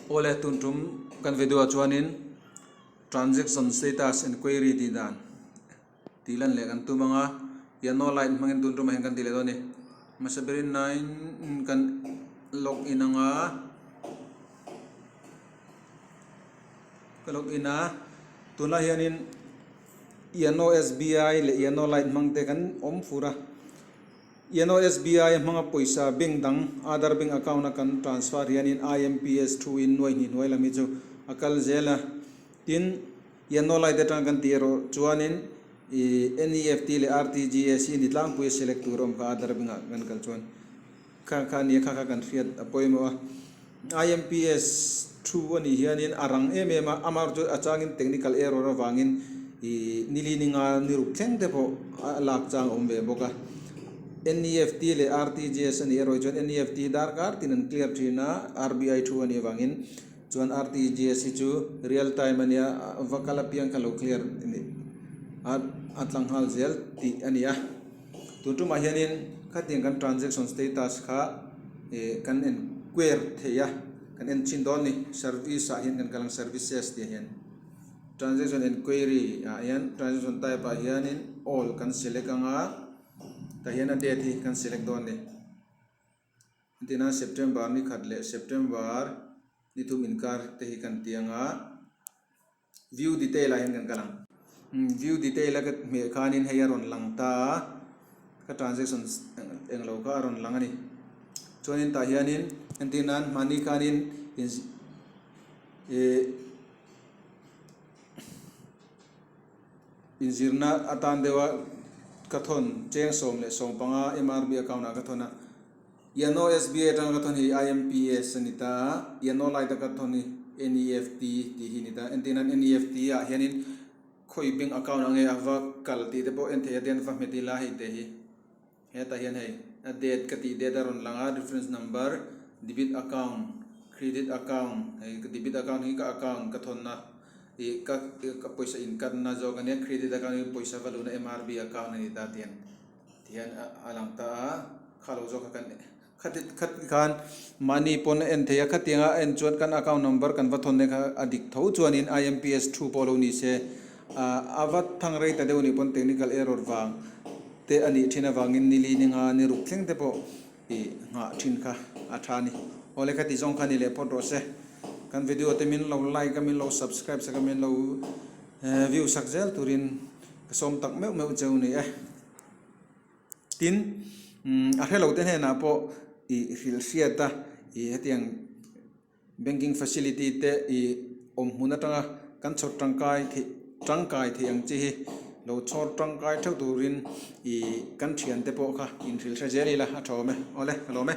ole tuntum kan video chuanin transaction status inquiry di dan tilan le kan tumanga yano light mangin tuntum heng kan tile doni masaberin 9 kan login nga login na tuna hianin yano SBI le yano light mangte kan fura yano SBI mga poisa bing dang other bing account na kan transfer yanin IMPS through in noi ni noi lami chu akal zela tin yano lai data kan tiro chuanin NEFT le RTGS ni tlang pu select turom ka other bing kan kal chuan ka ni ka kan fiat apoimo IMPS through ani hianin arang ma amar chu achangin technical error wangin nilininga niruk theng te po lak chang ombe boka NEFT le RTGS ani eroi chuan NEFT darkar tinan clear thina RBI thu ani wangin chuan RTGS chu real time ania vakala piang kalo clear ini atlang hal zel ti ania tutu mahianin khating kan transaction status kha kan enquire theya kan en chindon ni service a hian kan kalang services ti hian transaction enquiry hian transaction type a hianin all kan select anga tahian date hi kan select don ni tina September ni khatle September ni tum inkar te hi kan tianga view detail a hian kan kalang view detail a kat me khanin heyaron langta ka transactions englo ka aron langani chuanin tahianin antinan money khanin inzirna atan dewa kathon cheng som le som panga MRB account na kathona yano SBI tang kathon hi IMPS anita yano lai ta kathon ni NEFT ti hinita antinan NEFT a hianin khoi bank account ange ava kal ti de po ente den fa metila hi te hi heta hian hei date kati date aron langa reference number debit account credit account hei debit account hi ka account kathon na ka poisa income na jo kane credit account poisa valu na MRB account ni ta tian alang ta khalo jo ka kan khat khan money pon en theya khatinga en chuan kan account number kan vathon ne kha adik tho chuan in IMPS through polo ni se avat thangrei ta deuni pon technical error wang te ani thina wangin nili ninga ni ruk thleng te po nga thin kha athani ole khati jong khani le photo se kan video te min lo like kamin lo subscribe sa kamin lo view sakjel turin som tak meu cheu ni tin a hello te na po fil siata hetiang banking facility te om hunatanga kan chot tangkai thi ang chi lo chot tangkai thau turin kan thian te po kha in fil sa jeli la athome ole hello me